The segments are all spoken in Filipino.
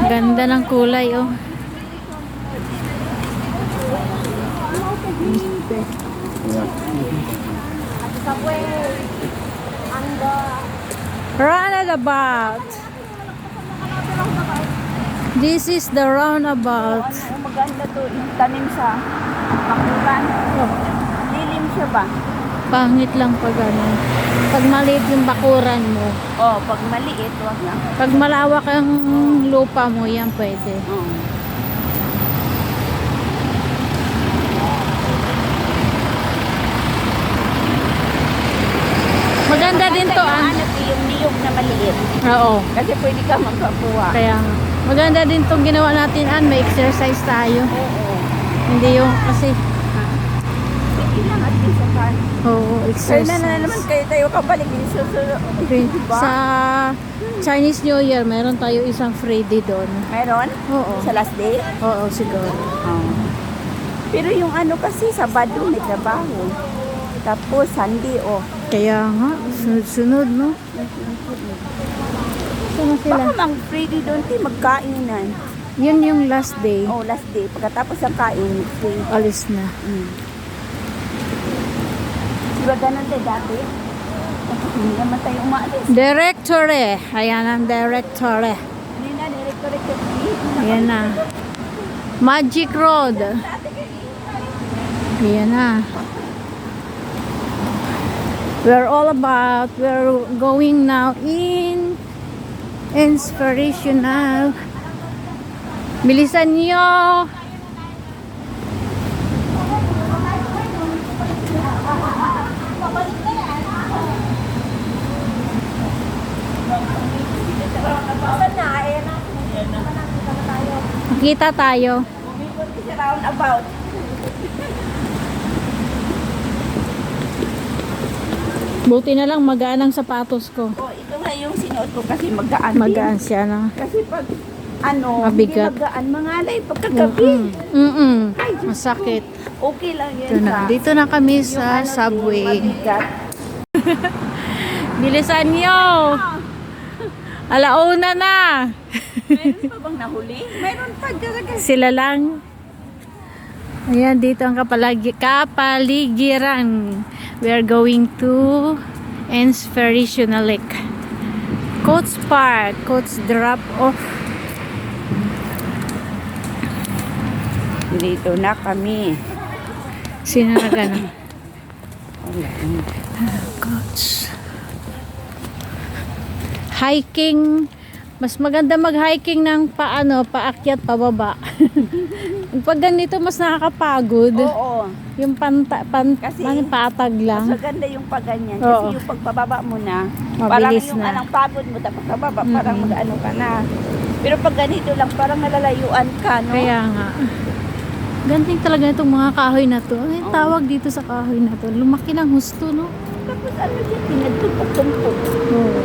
Ganda ng kulay, oh. Roundabout. This is the roundabout. Maganda to, tanim sa bakuran. Lilim siya ba? Pangit lang pag ano. Pag maliit yung bakuran mo. Oh, pag maliit, wag na. Pag malawak ang lupa mo, yan pwede. Maganda din to, ah. Hanap yung niyog na maliit. Oo. Kasi pwede ka magkakuha. Kaya nga. Maganda din tong ginawa natin, an. May exercise tayo. Oo. Hindi yung kasi. Pwede lang at least sa kan. Oo, Kaya exercise. na naman kayo tayo kabalik din susunod. Diba? Sa Chinese New Year, meron tayo isang free day doon. Meron? Oo. Sa last day? Oo, siguro. Pero yung ano kasi, Sabado may trabaho. Tapos, Sunday, Kaya nga, sunod-sunod, no? Saan sila? Baka mag-free day doon, magkainan. Yun yung last day. Oh, last day. Pagkatapos ng kain, free. Alis na. Diba ganun din dati? Hindi naman tayo umaalis. Directore. Ayan ang directore. Hindi na, director. Ayan na. Magic Road. Ayan na. We're going now in Inspirational. Bilisan nyo. Makita tayo. Roundabout. Buti na lang magaan ang sapatos ko. Oh, ito nga yung sinuot ko kasi magaan din. Magaan siya na. Kasi pag Mabigat. hindi magaan, mangalay pagkagabi. Ay, Diyos Masakit. ko. Okay lang yan. Ito na. Dito na kami sa Yung subway. mabigat. Bilisan nyo. Alauna na. Meron pa bang nahuli? Meron pa talaga. Sila lang. Ayan, dito ang kapaligiran. We are going to Inspirational Lake. Coach Park. Coach Drop Off. Dito na kami. Sinaraga na. Coach. Hiking. Mas maganda mag-hiking ng paakyat, pababa. Pag ganito, mas nakakapagod. Oo. Yung Kasi, patag Mas lang. maganda yung pagganyan. Oo. Kasi yung pagpababa mo na, Mabilis parang yung na. anong pagod mo, tapos pababa, parang mag-ano ka na. Pero pag ganito lang, parang nalalayuan ka, no? Kaya nga. Ganting talaga itong mga kahoy na to. Ano yung tawag dito sa kahoy na to? Lumaki ng husto, no? Tapos ano yun, pinagtumpok-tumpok. Oo.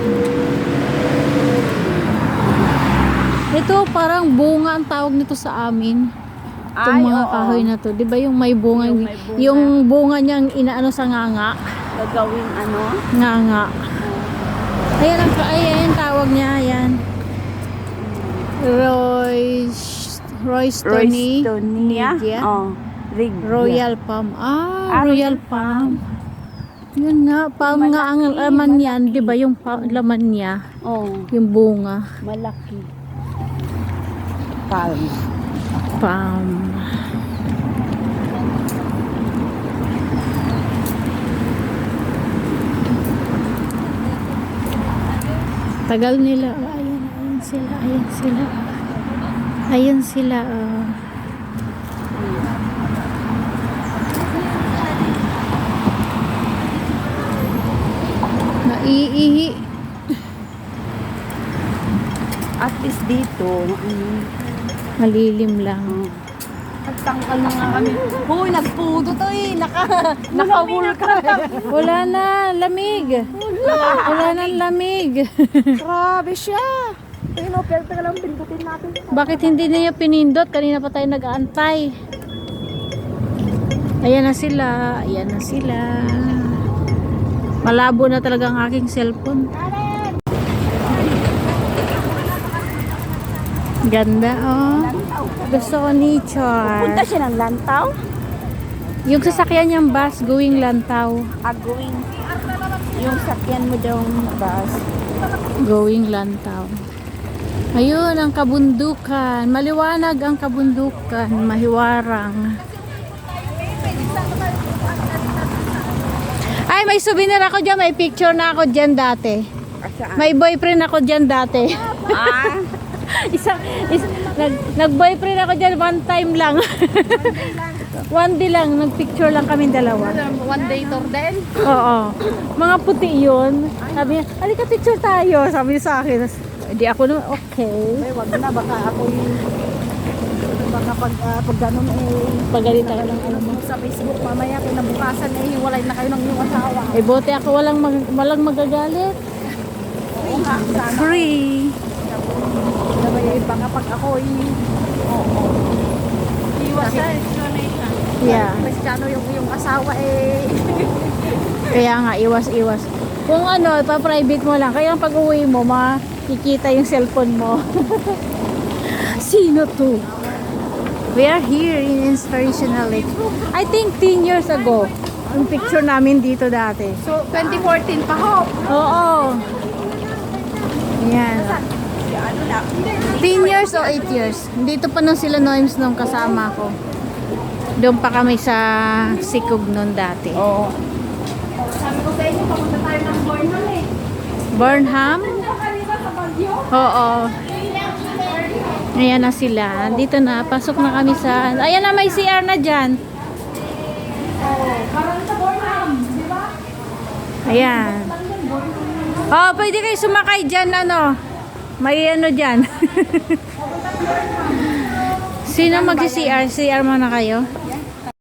Ito parang bunga ang tawag nito sa amin. Itong mga kahoy na to. Di ba yung may bunga? Yung may bunga. Yung bunga niyang inaano sa nganga. Gagawing ano. Nganga. Ayan ang tawag niya. Ayan. Roystonia. Nidia. Oh. Royal Palm. Royal Palm. Yun nga, palm nga ang laman niyan. Di ba yung laman niya? Oh. Yung bunga. Malaki. Palm. Palm. Tagal nila. Ayan sila. Ayan sila. Naiihi. At least dito, Malilim lang. nagtangkal na nga kami. Hoy, nagpudo to eh. Naka-vulkan. Wala na, lamig. Wala na lamig. Grabe siya. Pero lang pindutin natin. Bakit hindi niya pinindot? Kanina pa tayo nag-aantay. Ayan na sila. Ayan na sila. Malabo na talaga ang aking cellphone. Ganda, oh. Lantaw. Gusto ko nature. Punta siya ng Lantaw. Yung sasakyan niyang bus going Lantaw. Going. Yung sakyan mo daw ng bus. Going Lantaw. Ayun, ang kabundukan. Maliwanag ang kabundukan. Mahiwarang. Ay, may souvenir ako dyan. May picture na ako dyan dati. Saan? May boyfriend ako dyan dati. Nag-boyfriend ako dyan one time lang. One day lang. Nag-picture lang kami dalawa. One day tour din? Oo. Mga puti yun. Sabi niya, halika picture tayo. Sabi niya sa akin. Hindi ako naman, okay. Ay, wag na. Baka ako yung... Baka pag ganun Pagalitan ka lang. sa Facebook mamaya kinabukasan hiwalay na kayo ng iyong asawa. Bote ako walang magagalit. Oo nga, sana. Free. Baka pag ako iwas na. Yeah. Kristyano yung asawa Kaya nga, iwas-iwas. Kung ano, ipa-private mo lang. Kaya pag uwi mo, makikita yung cellphone mo. Sino to? We are here in Inspirational Lake. I think 10 years ago. Yung picture namin dito dati. So, 2014 pa ho. Oo. Ayan. Ano na? 10 years o 8 years. Dito pa nung sila Noims nung kasama ko. Doon pa kami sa Sikog nun dati. Oo. Sabi ko sa inyo, papunta tayo ng Bornham Burnham? Kanina sa Bagyo. Oo. Ayan na sila. Dito na. Pasok na kami sa... Ayan na, may CR na dyan. Parang sa Bornham, di ba? Ayan. Oh, pwede kayo sumakay dyan, ano. May ano dyan. Sino magsi-CR? CR muna kayo?